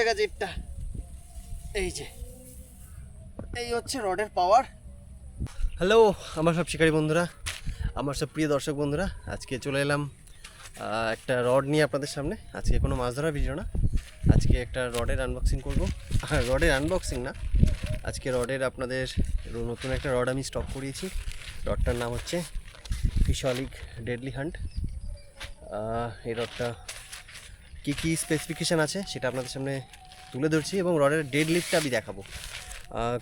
গেছে এটা। এই যে এই হচ্ছে রডের পাওয়ার। হ্যালো আমার সব শিকারী বন্ধুরা, আমার সব প্রিয় দর্শক বন্ধুরা, আজকে চলে এলাম একটা রড নিয়ে আপনাদের সামনে। আজকে কোনো মাছ ধরার ভিডিও না, আজকে একটা রডের আনবক্সিং করব। রডের আনবক্সিং না, আজকে রডের আপনাদের নতুন একটা রড আমি স্টক করিয়েছি। রডটার নাম হচ্ছে ফিশহলিক ডেডলি হান্ট। এই রডটা কী কী স্পেসিফিকেশান আছে সেটা আপনাদের সামনে তুলে ধরছি এবং রডের ডেড লিফটটা আমি দেখাবো।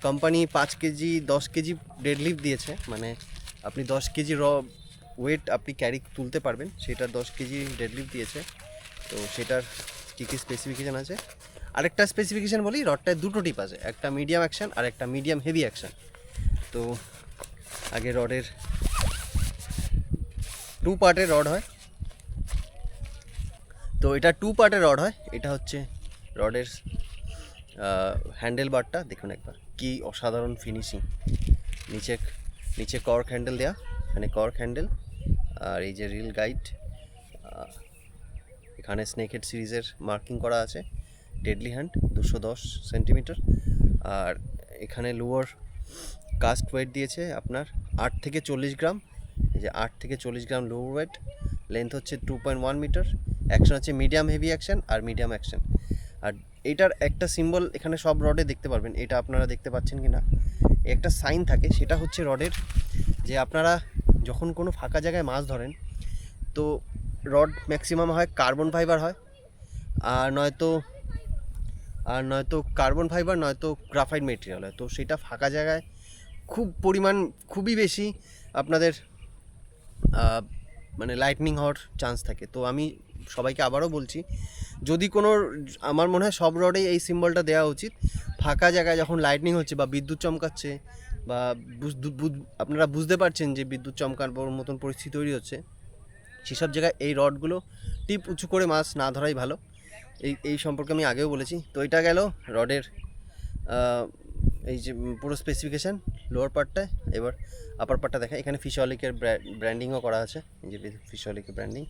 Company 5 KG 10 KG dead lift দিয়েছে, মানে আপনি 10 কেজি ওয়েট আপনি ক্যারি তুলতে পারবেন, সেটার 10 কেজি ডেড লিফট দিয়েছে। তো সেটার কী কী স্পেসিফিকেশান আছে, আরেকটা স্পেসিফিকেশান বলি, রডটায় দুটো টিপ আছে, একটা মিডিয়াম অ্যাকশান আর একটা মিডিয়াম হেভি অ্যাকশান। তো আগে রডের 2 পার্টের রড হয়, তো এটা 2 পার্টের রড হয়। এটা হচ্ছে রডের হ্যান্ডেল বারটা দেখুন একবার, কি অসাধারণ ফিনিশিং। নিচে কর্ক হ্যান্ডেল দেয়া, এখানে কর্ক হ্যান্ডেল, আর এই যে রিল গাইড, এখানে স্নেকহেড সিরিজের মার্কিং করা আছে, ডেডলি হ্যান্ড 210 সেন্টিমিটার। আর এখানে লোয়ার কাস্ট ওয়েট দিয়েছে আপনার 8 থেকে 40 গ্রাম, এই যে 8 থেকে 40 গ্রাম লোয়ার ওয়েট, লেন্থ হচ্ছে 2.1 মিটার, অ্যাকশন হচ্ছে মিডিয়াম হেভি অ্যাকশন আর মিডিয়াম অ্যাকশন। আর এইটার একটা সিম্বল এখানে সব রডে দেখতে পারবেন, এটা আপনারা দেখতে পাচ্ছেন কি না, একটা সাইন থাকে, সেটা হচ্ছে রডের, যে আপনারা যখন কোনো ফাঁকা জায়গায় মাছ ধরেন তো রড ম্যাক্সিমাম হয় কার্বন ফাইবার হয়, আর নয়তো কার্বন ফাইবার নয়তো গ্রাফাইট মেটেরিয়াল হয়। তো সেটা ফাঁকা জায়গায় খুবই বেশি আপনাদের মানে লাইটনিং হওয়ার চান্স থাকে। তো আমি সবাইকে আবারও বলছি, যদি কোনো, আমার মনে হয় সব রডেই এই সিম্বলটা দেওয়া উচিত। ফাঁকা জায়গায় যখন লাইটনিং হচ্ছে বা বিদ্যুৎ চমকাচ্ছে বা আপনারা বুঝতে পারছেন যে বিদ্যুৎ চমকানোর মতন পরিস্থিতি তৈরি হচ্ছে, সেসব জায়গায় এই রডগুলো টিপ উঁচু করে মাছ না ধরাই ভালো। এই সম্পর্কে আমি আগেও বলেছি। তো এটা গেল রডের এই যে পুরো স্পেসিফিকেশান লোয়ার পার্টটায়। এবার আপার পার্টটা দেখা, এখানে ফিশহলিকের ব্র্যান্ডিংও করা আছে, এই যে ফিশহলিকের ব্র্যান্ডিং।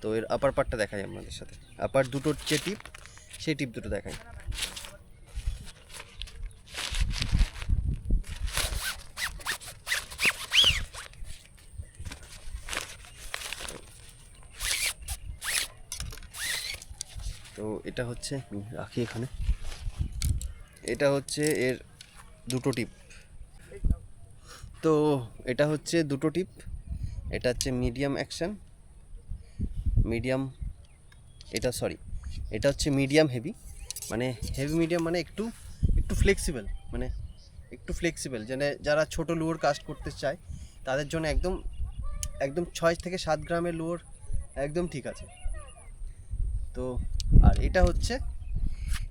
তো এর আপার পার্টটা দেখাই আপনাদের সাথে, আপার দুটোর যে টিপ, সেই টিপ দুটো দেখাই। তো এটা হচ্ছে, রাখি এখানে, এটা হচ্ছে এর দুটো টিপ। তো এটা হচ্ছে দুটো টিপ, এটা হচ্ছে মিডিয়াম অ্যাকশন, এটা হচ্ছে মিডিয়াম হেভি। মানে হেভি মিডিয়াম মানে একটু ফ্লেক্সিবল, মানে একটু ফ্লেক্সিবল, মানে যারা ছোটো লুয়োর কাস্ট করতে চায় তাদের জন্য একদম 6 থেকে 7 গ্রামের লুয়োর একদম ঠিক আছে। তো আর এটা হচ্ছে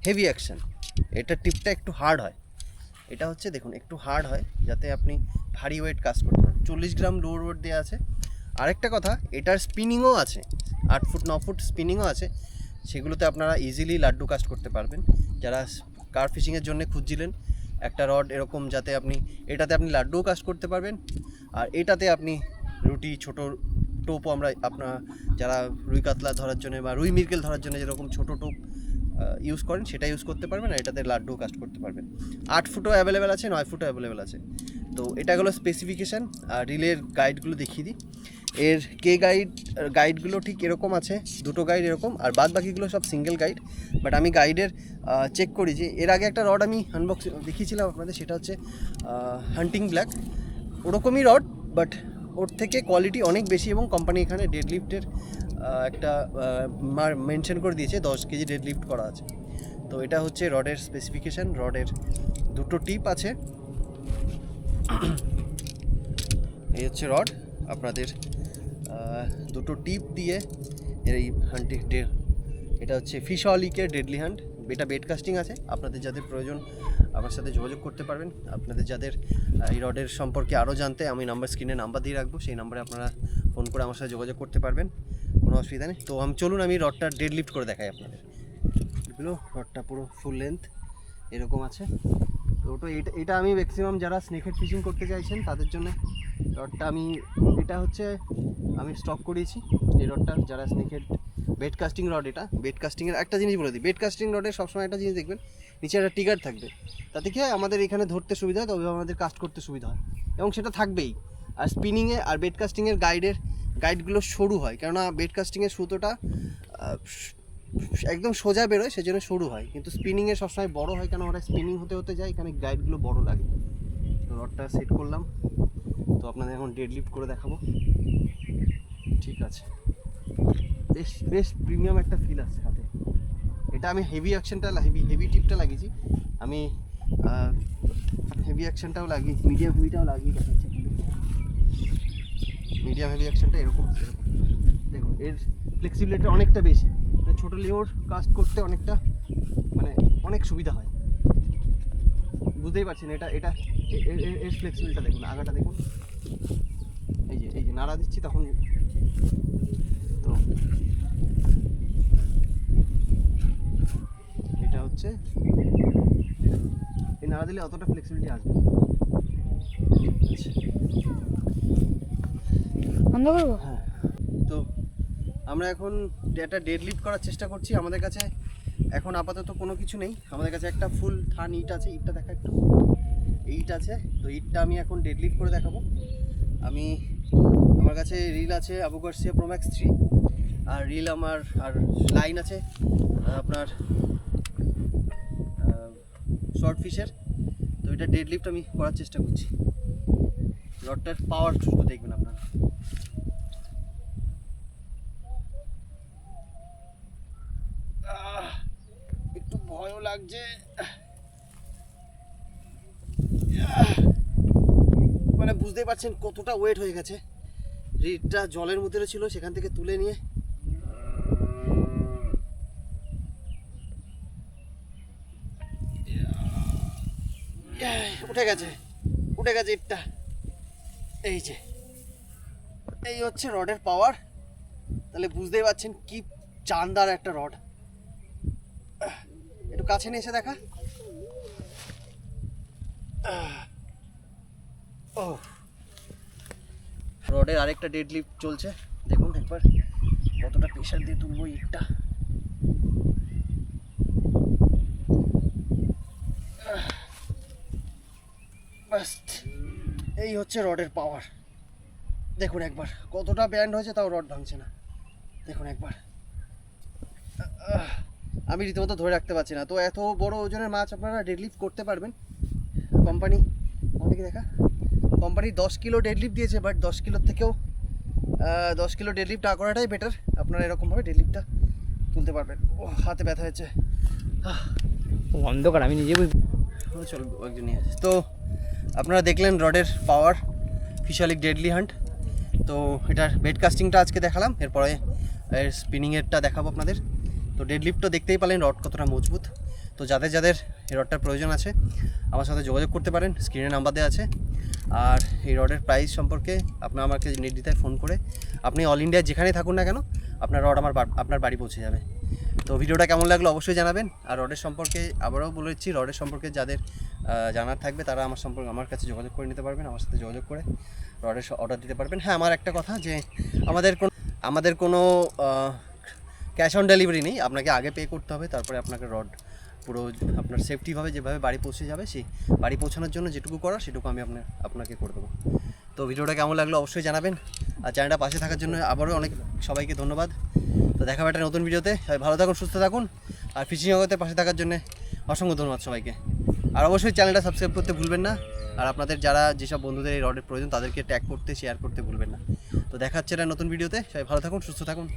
হেভি অ্যাকশন, এটা টিপটা একটু হার্ড হয়, এটা হচ্ছে দেখুন একটু হার্ড হয়, যাতে আপনি ভারী ওয়েট কাজ করতে পারেন। 40 গ্রাম লোয়ার ওয়েট দেওয়া আছে। আরেকটা কথা, এটার স্পিনিংও আছে, 8 ফুট 9 ফুট স্পিনিংও আছে, সেগুলোতে আপনারা ইজিলি লাড্ডু কাস্ট করতে পারবেন। যারা কার ফিশিংয়ের জন্য খুঁজছিলেন একটা রড এরকম, যাতে এটাতে আপনি লাড্ডুও কাস্ট করতে পারবেন, আর এটাতে আপনি রুটি ছোটো টোপও, আপনার যারা রুই কাতলা ধরার জন্য বা রুই মৃগেল ধরার জন্য যেরকম ছোটো টোপ ইউজ করেন সেটা ইউজ করতে পারবেন, আর এটাতে লাড্ডুও কাস্ট করতে পারবেন। 8 ফুটও অ্যাভেলেবেল আছে, 9 ফুটও অ্যাভেলেবেল আছে। তো এটা হলো স্পেসিফিকেশান। আর রিলের গাইডগুলো দেখিয়ে দিই। এর গাইডগুলো ঠিক এরকম আছে, দুটো গাইড এরকম, আর বাদ বাকিগুলো সব সিঙ্গেল গাইড। বাট আমি গাইডের চেক করি, যে এর আগে একটা রড আমি আনবক্স দেখিয়েছিলাম আপনাদের, সেটা হচ্ছে হান্টিং ব্ল্যাক, ওরকমই রড, বাট ওর থেকে কোয়ালিটি অনেক বেশি, এবং কোম্পানি এখানে ডেড লিফটের একটা মেনশন করে দিয়েছে, 10 কেজি ডেড লিফট করা আছে। তো এটা হচ্ছে রডের স্পেসিফিকেশান। রডের দুটো টিপ আছে, এই হচ্ছে রড আপনাদের দুটো টিপ দিয়ে এই এটা হচ্ছে ফিশহলিকের ডেডলি হ্যান্ড। এটা বেড কাস্টিং আছে, আপনাদের যাদের প্রয়োজন আমার সাথে যোগাযোগ করতে পারবেন। আপনাদের যাদের এই রডের সম্পর্কে আরও জানতে, আমি স্ক্রিনে নাম্বার দিয়ে রাখবো, সেই নাম্বারে আপনারা ফোন করে আমার সাথে যোগাযোগ করতে পারবেন, কোনো অসুবিধা নেই। তো চলুন আমি রডটা ডেড লিফট করে দেখাই আপনাদের। এগুলো রডটা পুরো ফুল লেন্থ এরকম আছে। তো এটা আমি ম্যাক্সিমাম যারা স্নেকহেড ফিশিং করতে চাইছেন তাদের জন্য রডটা এটা হচ্ছে আমি স্টক করিয়েছি। এই রডটা যারা স্নেকহেড বেড কাস্টিং রড, এটা বেড কাস্টিংয়ের একটা জিনিস বলে দিই, বেড কাস্টিং রডের সবসময় একটা জিনিস দেখবেন নিচে একটা ট্রিগার থাকবে, তাতে কি হয় আমাদের এখানে ধরতে সুবিধা হয়, তবে আমাদের কাস্ট করতে সুবিধা হয়, এবং সেটা থাকবেই। আর স্পিনিংয়ে আর বেড কাস্টিংয়ের গাইডগুলো সরু হয়, কেননা বেড কাস্টিংয়ের সুতোটা একদম সোজা বেরোয়, সেজন্য সরু হয়, কিন্তু স্পিনিংয়ে সবসময় বড় হয়, কেন ওটা স্পিনিং হতে হতে যায়, এখানে গাইডগুলো বড় লাগে। তো রডটা সেট করলাম, তো আপনাদের এখন ডেড লিফট করে দেখাবো। ঠিক আছে, বেশ বেশ প্রিমিয়াম একটা ফিল আসছে হাতে। এটা আমি হেভি হেভি টিপটা লাগিয়েছি, আমি হেভি অ্যাকশনটাও লাগিয়েছি, মিডিয়াম হেভিটাও লাগিয়ে দেখাচ্ছি। মিডিয়াম হেভি অ্যাকশনটা এরকম দেখুন, এর ফ্লেক্সিবিলিটি অনেকটা বেশি, ছোটো লিওর কাস্ট করতে অনেকটা মানে অনেক সুবিধা হয়, বুঝতেই পারছেন। এটা এর ফ্লেক্সিবিলিটিটা দেখুন, আগাটা দেখুন, এই যে নাড়া দিচ্ছি তখন, তো এটা হচ্ছে এই নাড়া দিলে অতটা ফ্লেক্সিবিলিটি আসবে। হ্যাঁ, তো আমরা এখন একটা ডেড লিফট করার চেষ্টা করছি। আমাদের কাছে এখন আপাতত কোনো কিছু নেই, আমাদের কাছে একটা ফুল থান ইট আছে, ইটটা দেখা একটু, ইট আছে, তো ইটটা আমি এখন ডেড লিফট করে দেখাবো। আমার কাছে রিল আছে আবু গার্সিয়া প্রো ম্যাক্স 3, আর রিল আর লাইন আছে আপনার শর্ট ফিশের। তো এটা ডেড লিফট আমি করার চেষ্টা করছি, রডটার পাওয়ার শুধু দেখবেন আপনারা। একটু ভয়ও লাগছে, মানে বুঝতেই পারছেন কতটা ওয়েট হয়ে গেছে। রিডটা জলের মধ্যে ছিল, সেখান থেকে তুলে নিয়ে উঠে গেছে ইটটা। এই হচ্ছে রডের পাওয়ার, তাহলে বুঝতেই পারছেন কি চান্দার একটা রড। একটু কাছে নিয়ে এসে দেখা। রডের আরেকটা ডেড লিফট চলছে, দেখুন একবার কতটা প্রেশার দিয়ে তুলবো ইটটা। বাস, এই হচ্ছে রডের পাওয়ার। দেখুন একবার কতটা ব্যান্ড হয়েছে, তাও রড ভাঙছে না। দেখুন একবার, আমি রীতিমতো ধরে রাখতে পারছি না। তো এত বড় ওজনের মাছ আপনারা ডেডলিফট করতে পারবেন। কোম্পানি আমাদেরকে দেখা, কোম্পানি 10 কিলো ডেডলিফট দিয়েছে, বাট 10 কিলোর থেকেও 10 কিলো ডেডলিফট না করাটাই বেটার। আপনারা এরকমভাবে ডেডলিফটটা তুলতে পারবেন। ও হাতে ব্যথা হয়েছে, অন্ধকার, আমি নিজে চল একজন নিয়ে আসে। তো আপনারা দেখলেন রডের পাওয়ার, ফিশালিক ডেডলি হান্ট। তো এটার বেড কাস্টিংটা আজকে দেখালাম, এরপরে এর স্পিনিংয়েরটা দেখাবো আপনাদের। তো ডেডলিফট তো দেখতেই পেলেন রড কতটা মজবুত। তো যাদের এই রডটার প্রয়োজন আছে আমার সাথে যোগাযোগ করতে পারেন, স্ক্রিনে নাম্বার দেওয়া আছে। আর এই রডের প্রাইস সম্পর্কে আপনার আমাকে নির্দ্বিধায় ফোন করে, আপনি অল ইন্ডিয়া যেখানেই থাকুন না কেন, আপনার রড আপনার বাড়ি পৌঁছে যাবে। তো ভিডিওটা কেমন লাগলো অবশ্যই জানাবেন। আর রডের সম্পর্কে আবারও বলেছি, রডের সম্পর্কে যাদের জানার থাকবে তারা আমার কাছে যোগাযোগ করে নিতে পারবেন, আমার সাথে যোগাযোগ করে রডের অর্ডার দিতে পারবেন। হ্যাঁ, আমার একটা কথা, যে আমাদের কোনো ক্যাশ অন ডেলিভারি নেই, আপনাকে আগে পে করতে হবে, তারপরে আপনাকে রড পুরো আপনার সেফটিভাবে যেভাবে বাড়ি পৌঁছে যাবে, সেই বাড়ি পৌঁছানোর জন্য যেটুকু করা সেটুকু আমি আপনাকে করে দেবো। তো ভিডিওটা কেমন লাগলো অবশ্যই জানাবেন, আর চ্যানেলটা পাশে থাকার জন্য আবারও অনেক সবাইকে ধন্যবাদ। তো দেখা হবে একটা নতুন ভিডিওতে, সবাই ভালো থাকুন, সুস্থ থাকুন, আর ফিশিং জগতের পাশে থাকার জন্য অসংখ্য ধন্যবাদ সবাইকে। আর অবশ্যই চ্যানেলটা সাবস্ক্রাইব করতে ভুলবেন না, আর আপনাদের যেসব বন্ধুদের এই রডের প্রয়োজন তাদেরকে ট্যাগ করতে, শেয়ার করতে ভুলবেন না। তো দেখা হচ্ছে একটা নতুন ভিডিওতে, সবাই ভালো থাকুন, সুস্থ থাকুন।